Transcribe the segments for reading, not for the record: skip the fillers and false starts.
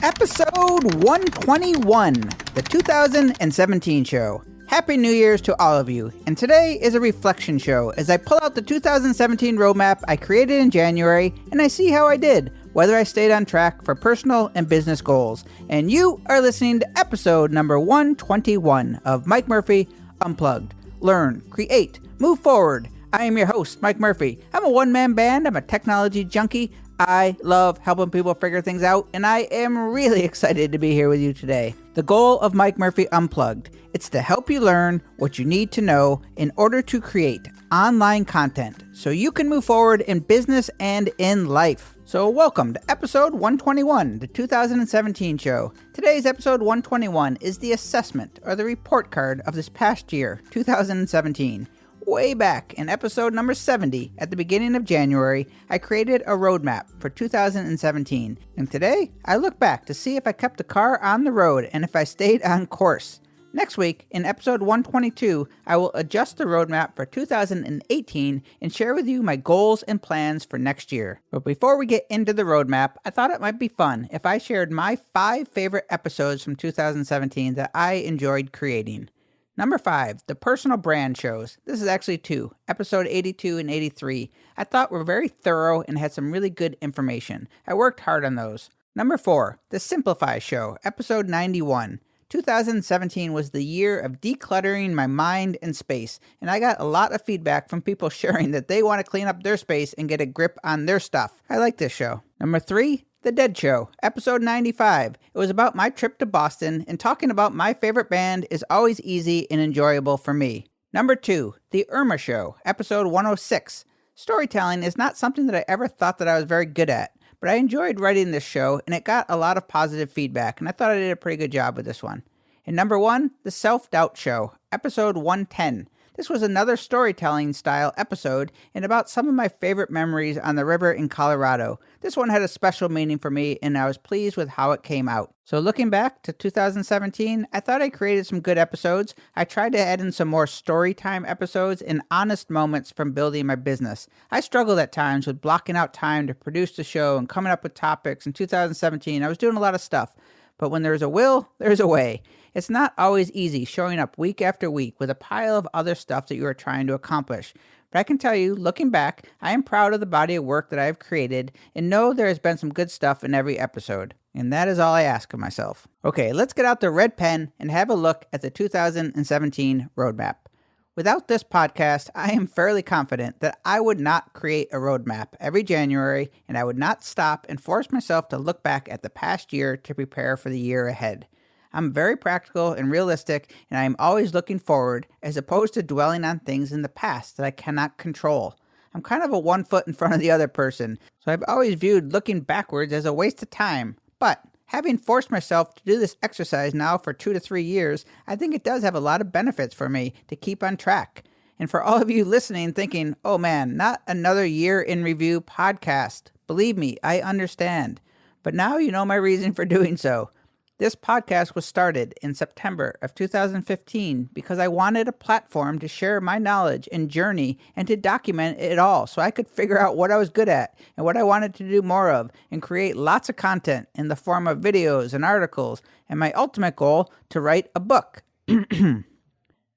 Episode 121, the 2017 show. Happy New Year's to all of you, and today is a reflection show as I pull out the 2017 roadmap I created in January and I see how I did, whether I stayed on track for personal and business goals. And you are listening to episode number 121 of Mike Murphy Unplugged. Learn, create, move forward. I am your host, Mike Murphy. I'm a one-man band. I'm a technology junkie. I love helping people figure things out, and I am really excited to be here with you today. The goal of Mike Murphy Unplugged, it's to help you learn what you need to know in order to create online content so you can move forward in business and in life. So welcome to episode 121, the 2017 show. Today's episode 121 is the assessment or the report card of this past year, 2017. Way back in episode number 70, at the beginning of January, I created a roadmap for 2017. And today, I look back to see if I kept the car on the road and if I stayed on course. Next week, in episode 122, I will adjust the roadmap for 2018 and share with you my goals and plans for next year. But before we get into the roadmap, I thought it might be fun if I shared my 5 favorite episodes from 2017 that I enjoyed creating. Number 5, the personal brand shows. This is actually 2, episode 82 and 83. I thought were very thorough and had some really good information. I worked hard on those. Number 4, the Simplify show, episode 91. 2017 was the year of decluttering my mind and space, and I got a lot of feedback from people sharing that they want to clean up their space and get a grip on their stuff. I like this show. Number 3, The Dead Show, episode 95. It was about my trip to Boston, and talking about my favorite band is always easy and enjoyable for me. Number 2, The Irma Show, episode 106. Storytelling is not something that I ever thought that I was very good at, but I enjoyed writing this show, and it got a lot of positive feedback, and I thought I did a pretty good job with this one. And number 1, The Self-Doubt Show, episode 110. This was another storytelling style episode and about some of my favorite memories on the river in Colorado. This one had a special meaning for me and I was pleased with how it came out. So looking back to 2017, I thought I created some good episodes. I tried to add in some more story time episodes and honest moments from building my business. I struggled at times with blocking out time to produce the show and coming up with topics. In 2017, I was doing a lot of stuff. But when there's a will, there's a way. It's not always easy showing up week after week with a pile of other stuff that you are trying to accomplish. But I can tell you, looking back, I am proud of the body of work that I have created and know there has been some good stuff in every episode. And that is all I ask of myself. Okay, let's get out the red pen and have a look at the 2017 roadmap. Without this podcast, I am fairly confident that I would not create a roadmap every January, and I would not stop and force myself to look back at the past year to prepare for the year ahead. I'm very practical and realistic, and I am always looking forward as opposed to dwelling on things in the past that I cannot control. I'm kind of a one foot in front of the other person, so I've always viewed looking backwards as a waste of time. But having forced myself to do this exercise now for 2 to 3 years, I think it does have a lot of benefits for me to keep on track. And for all of you listening thinking, oh man, not another year in review podcast. Believe me, I understand. But now you know my reason for doing so. This podcast was started in September of 2015 because I wanted a platform to share my knowledge and journey and to document it all so I could figure out what I was good at and what I wanted to do more of and create lots of content in the form of videos and articles and my ultimate goal to write a book. The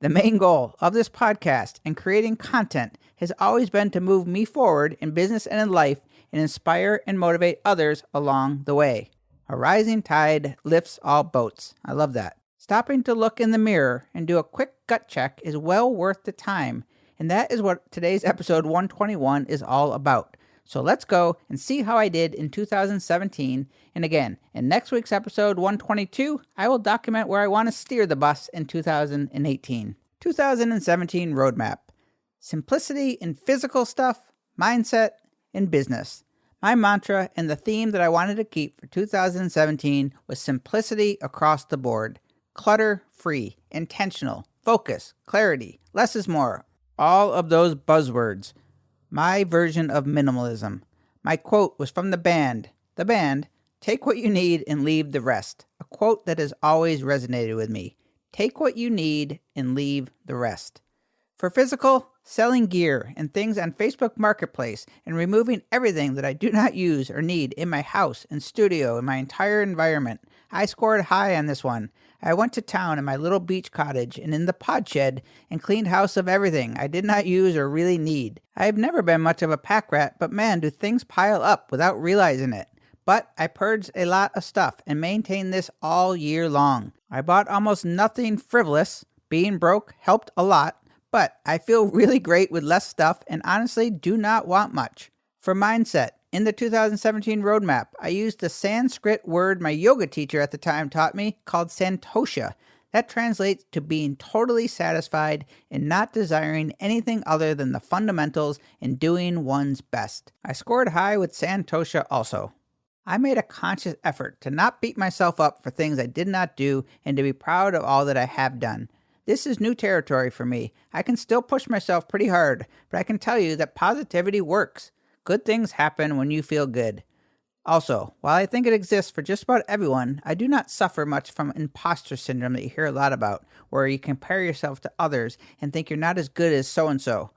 main goal of this podcast and creating content has always been to move me forward in business and in life and inspire and motivate others along the way. A rising tide lifts all boats. I love that. Stopping to look in the mirror and do a quick gut check is well worth the time. And that is what today's episode 121 is all about. So let's go and see how I did in 2017. And again, in next week's episode 122, I will document where I want to steer the bus in 2018. 2017 roadmap. Simplicity in physical stuff, mindset, and business. My mantra and the theme that I wanted to keep for 2017 was simplicity across the board. Clutter-free, intentional, focus, clarity, less is more. All of those buzzwords. My version of minimalism. My quote was from the band. The band, take what you need and leave the rest. A quote that has always resonated with me. Take what you need and leave the rest. For physical, selling gear and things on Facebook Marketplace and removing everything that I do not use or need in my house and studio and my entire environment. I scored high on this one. I went to town in my little beach cottage and in the pod shed and cleaned house of everything I did not use or really need. I have never been much of a pack rat, but man, do things pile up without realizing it. But I purged a lot of stuff and maintained this all year long. I bought almost nothing frivolous. Being broke helped a lot, but I feel really great with less stuff and honestly do not want much. For mindset, in the 2017 roadmap, I used the Sanskrit word my yoga teacher at the time taught me called santosha. That translates to being totally satisfied and not desiring anything other than the fundamentals and doing one's best. I scored high with santosha also. I made a conscious effort to not beat myself up for things I did not do and to be proud of all that I have done. This is new territory for me. I can still push myself pretty hard, but I can tell you that positivity works. Good things happen when you feel good. Also, while I think it exists for just about everyone, I do not suffer much from imposter syndrome that you hear a lot about, where you compare yourself to others and think you're not as good as so-and-so.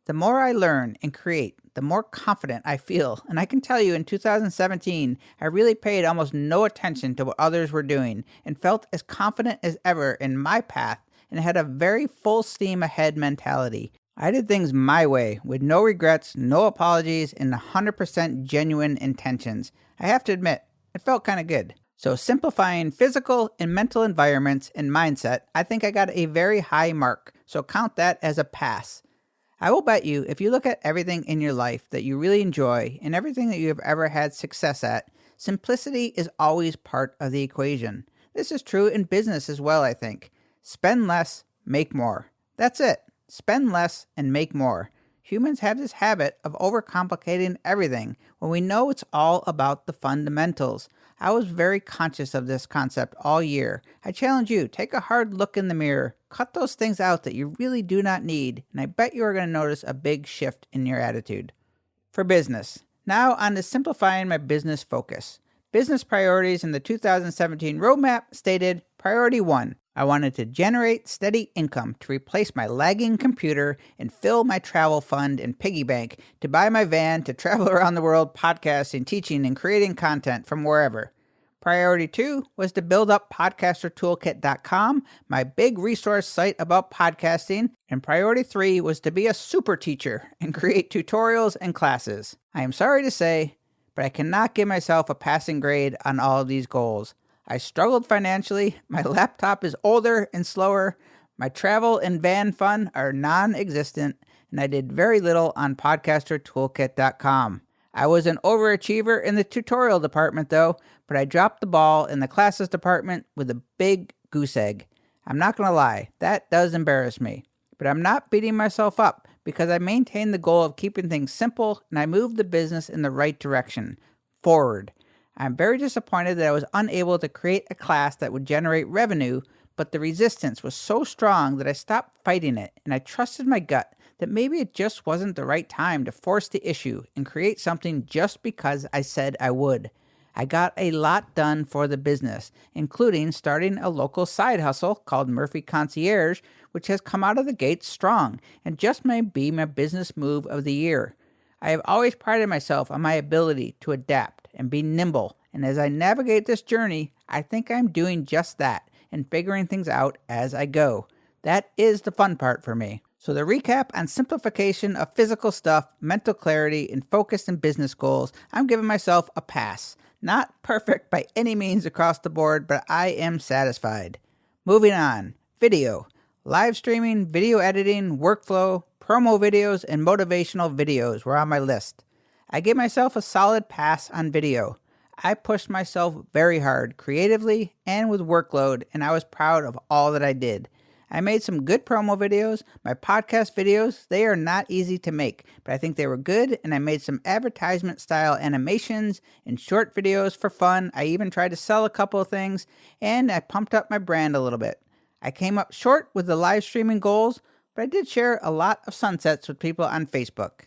The more I learn and create, the more confident I feel, and I can tell you in 2017, I really paid almost no attention to what others were doing and felt as confident as ever in my path and had a very full steam ahead mentality. I did things my way, with no regrets, no apologies, and 100% genuine intentions. I have to admit, it felt kind of good. So simplifying physical and mental environments and mindset, I think I got a very high mark, so count that as a pass. I will bet you, if you look at everything in your life that you really enjoy and everything that you have ever had success at, simplicity is always part of the equation. This is true in business as well, I think. Spend less, make more. That's it. Spend less and make more. Humans have this habit of overcomplicating everything when we know it's all about the fundamentals. I was very conscious of this concept all year. I challenge you, take a hard look in the mirror, cut those things out that you really do not need, and I bet you are going to notice a big shift in your attitude. For business. Now on to simplifying my business focus. Business priorities in the 2017 roadmap stated, Priority 1. I wanted to generate steady income to replace my lagging computer and fill my travel fund and piggy bank to buy my van to travel around the world podcasting, teaching, and creating content from wherever. Priority 2 was to build up podcastertoolkit.com, my big resource site about podcasting. And priority 3 was to be a super teacher and create tutorials and classes. I am sorry to say, but I cannot give myself a passing grade on all of these goals. I struggled financially, my laptop is older and slower, my travel and van fund are non-existent, and I did very little on podcastertoolkit.com. I was an overachiever in the tutorial department though, but I dropped the ball in the classes department with a big goose egg. I'm not going to lie, that does embarrass me. But I'm not beating myself up because I maintained the goal of keeping things simple and I moved the business in the right direction, forward. I'm very disappointed that I was unable to create a class that would generate revenue, but the resistance was so strong that I stopped fighting it and I trusted my gut that maybe it just wasn't the right time to force the issue and create something just because I said I would. I got a lot done for the business, including starting a local side hustle called Murphy Concierge, which has come out of the gates strong and just may be my business move of the year. I have always prided myself on my ability to adapt and be nimble, and as I navigate this journey, I think I'm doing just that and figuring things out as I go. That is the fun part for me. So the recap on simplification of physical stuff, mental clarity, and focus in business goals, I'm giving myself a pass. Not perfect by any means across the board, but I am satisfied. Moving on. Video. Live streaming, video editing, workflow, promo videos, and motivational videos were on my list. I gave myself a solid pass on video. I pushed myself very hard, creatively and with workload, and I was proud of all that I did. I made some good promo videos. My podcast videos, they are not easy to make, but I think they were good, and I made some advertisement-style animations and short videos for fun. I even tried to sell a couple of things, and I pumped up my brand a little bit. I came up short with the live streaming goals, but I did share a lot of sunsets with people on Facebook.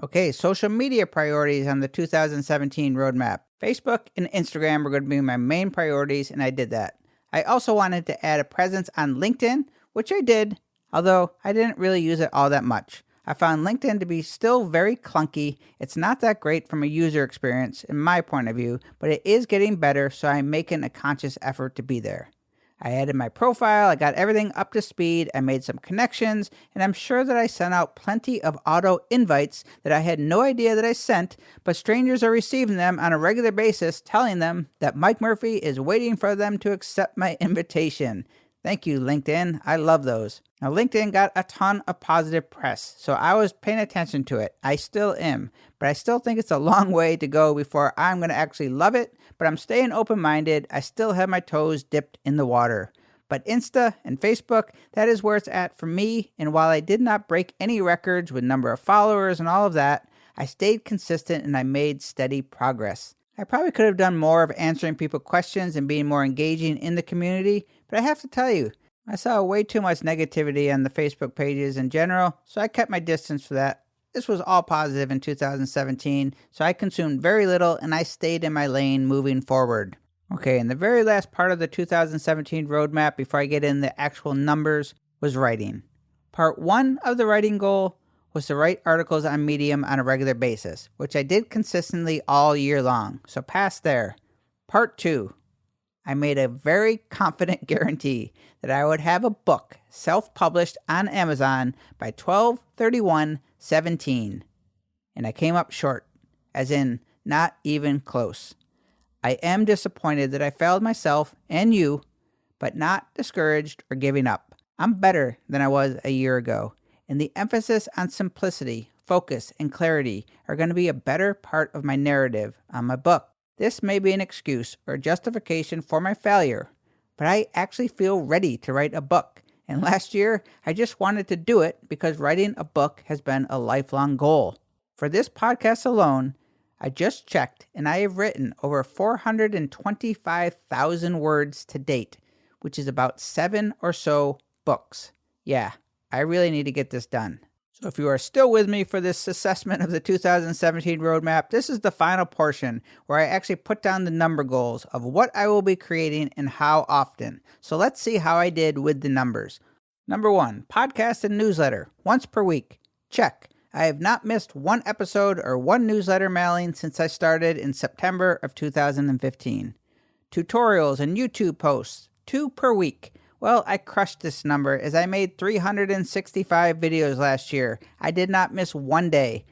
Okay, social media priorities on the 2017 roadmap. Facebook and Instagram were going to be my main priorities, and I did that. I also wanted to add a presence on LinkedIn, which I did. although I didn't really use it all that much. I found LinkedIn to be still very clunky. It's not that great from a user experience, in my point of view, but it is getting better, so I'm making a conscious effort to be there. I added my profile, I got everything up to speed, I made some connections, and I'm sure that I sent out plenty of auto invites that I had no idea that I sent, but strangers are receiving them on a regular basis, telling them that Mike Murphy is waiting for them to accept my invitation. Thank you, LinkedIn. I love those. Now, LinkedIn got a ton of positive press, so I was paying attention to it. I still am, but I still think it's a long way to go before I'm going to actually love it, but I'm staying open-minded. I still have my toes dipped in the water. But Insta and Facebook, that is where it's at for me, and while I did not break any records with number of followers and all of that, I stayed consistent and I made steady progress. I probably could have done more of answering people questions and being more engaging in the community, but I have to tell you, I saw way too much negativity on the Facebook pages in general, so I kept my distance for that. This was all positive in 2017, so I consumed very little and I stayed in my lane moving forward. Okay, and the very last part of the 2017 roadmap before I get in the actual numbers was writing. Part 1 of the writing goal was to write articles on Medium on a regular basis, which I did consistently all year long, so pass there. Part 2. I made a very confident guarantee that I would have a book self-published on Amazon by 12/31/17. And I came up short, as in not even close. I am disappointed that I failed myself and you, but not discouraged or giving up. I'm better than I was a year ago, and the emphasis on simplicity, focus, and clarity are going to be a better part of my narrative on my book. This may be an excuse or justification for my failure, but I actually feel ready to write a book. And last year, I just wanted to do it because writing a book has been a lifelong goal. For this podcast alone, I just checked and I have written over 425,000 words to date, which is about 7 or so books. Yeah, I really need to get this done. So if you are still with me for this assessment of the 2017 roadmap, this is the final portion where I actually put down the number goals of what I will be creating and how often. So let's see how I did with the numbers. Number 1, podcast and newsletter, once per week. Check. I have not missed one episode or one newsletter mailing since I started in September of 2015. Tutorials and YouTube posts, 2 per week. Well, I crushed this number as I made 365 videos last year. I did not miss one day.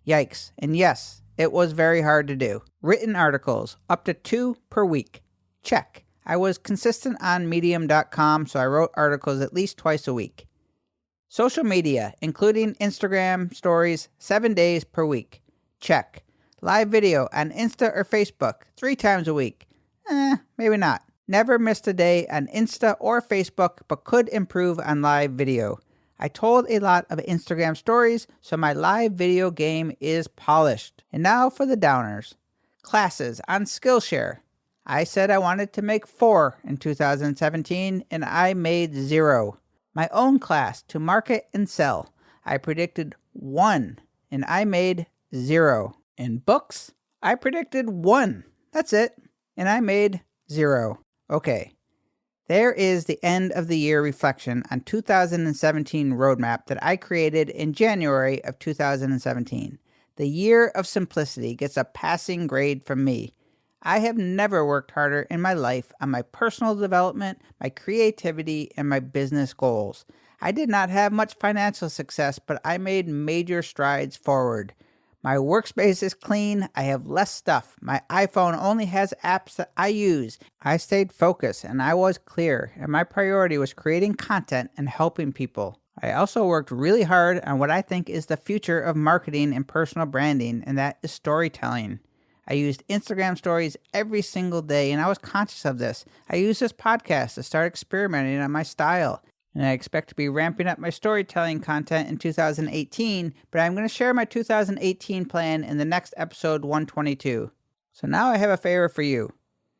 Yikes. And yes, it was very hard to do. Written articles, up to 2 per week. Check. I was consistent on medium.com, so I wrote articles at least twice a week. Social media, including Instagram stories, 7 days per week. Check. Live video on Insta or Facebook, 3 times a week. Maybe not. Never missed a day on Insta or Facebook, but could improve on live video. I told a lot of Instagram stories, so my live video game is polished. And now for the downers. Classes on Skillshare. I said I wanted to make 4 in 2017, and I made 0. My own class to market and sell. I predicted 1, and I made 0. In books, I predicted 1. That's it. And I made 0. Okay, there is the end of the year reflection on 2017 roadmap that I created in January of 2017. The year of simplicity gets a passing grade from me. I have never worked harder in my life on my personal development, my creativity, and my business goals. I did not have much financial success, but I made major strides forward. My workspace is clean. I have less stuff. My iPhone only has apps that I use. I stayed focused and I was clear, and my priority was creating content and helping people. I also worked really hard on what I think is the future of marketing and personal branding, and that is storytelling. I used Instagram stories every single day, and I was conscious of this. I used this podcast to start experimenting on my style. And I expect to be ramping up my storytelling content in 2018, but I'm going to share my 2018 plan in the next episode 122. So now I have a favor for you.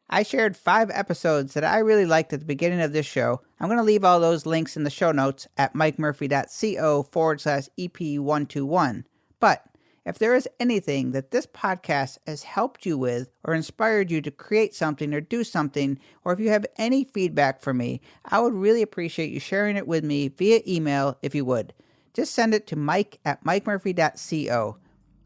I shared 5 episodes that I really liked at the beginning of this show. I'm going to leave all those links in the show notes at mikemurphy.co/EP121. But If there is anything that this podcast has helped you with or inspired you to create something or do something, or if you have any feedback for me, I would really appreciate you sharing it with me via email if you would. Just send it to mike@mikemurphy.co.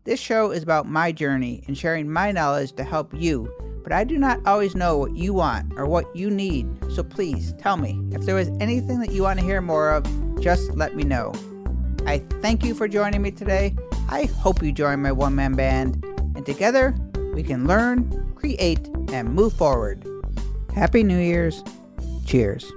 This show is about my journey and sharing my knowledge to help you, but I do not always know what you want or what you need, so please tell me. If there is anything that you want to hear more of, just let me know. I thank you for joining me today. I hope you join my one-man band, and together we can learn, create, and move forward. Happy New Year's. Cheers.